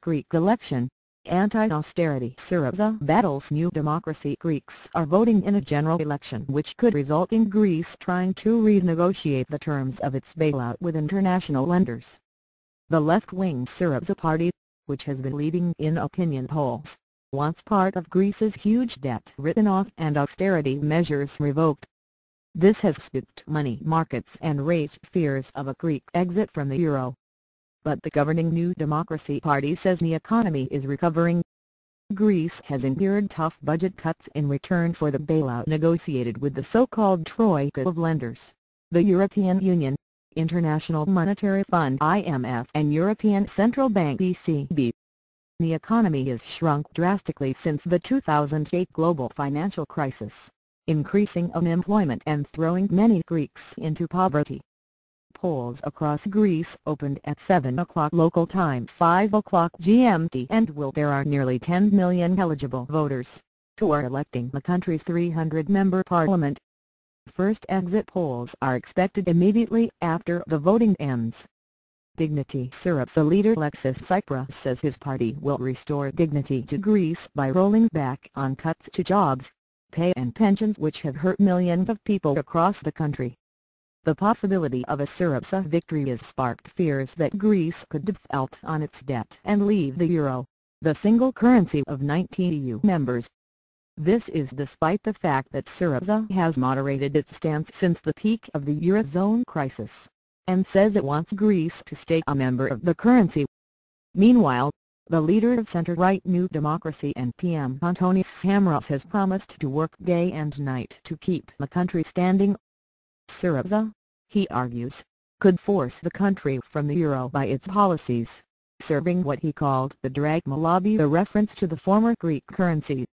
Greek election. Anti-austerity Syriza battles New Democracy. Greeks are voting in a general election which could result in Greece trying to renegotiate the terms of its bailout with international lenders. The left-wing Syriza party, which has been leading in opinion polls, wants part of Greece's huge debt written off and austerity measures revoked. This has spooked money markets and raised fears of a Greek exit from the euro. But the governing New Democracy Party says the economy is recovering. Greece has endured tough budget cuts in return for the bailout negotiated with the so-called troika of lenders, the European Union, International Monetary Fund (IMF) and European Central Bank (ECB). The economy has shrunk drastically since the 2008 global financial crisis, increasing unemployment and throwing many Greeks into poverty. Polls across Greece opened at 7 o'clock local time 5 o'clock GMT and there are nearly 10 million eligible voters, who are electing the country's 300-member parliament. First exit polls are expected immediately after the voting ends. Dignity Syriza leader Alexis Tsipras says his party will restore dignity to Greece by rolling back on cuts to jobs, pay and pensions which have hurt millions of people across the country. The possibility of a Syriza victory has sparked fears that Greece could default on its debt and leave the euro, the single currency of 19 EU members. This is despite the fact that Syriza has moderated its stance since the peak of the eurozone crisis, and says it wants Greece to stay a member of the currency. Meanwhile, the leader of centre-right New Democracy and PM Antonis Samaras has promised to work day and night to keep the country standing. Syriza, he argues, could force the country from the euro by its policies, serving what he called the drachma lobby, a reference to the former Greek currency.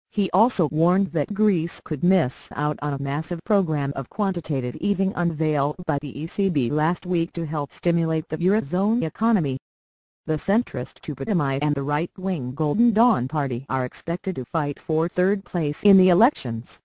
He also warned that Greece could miss out on a massive program of quantitative easing unveiled by the ECB last week to help stimulate the eurozone economy. The centrist Tupatami and the right-wing Golden Dawn Party are expected to fight for third place in the elections.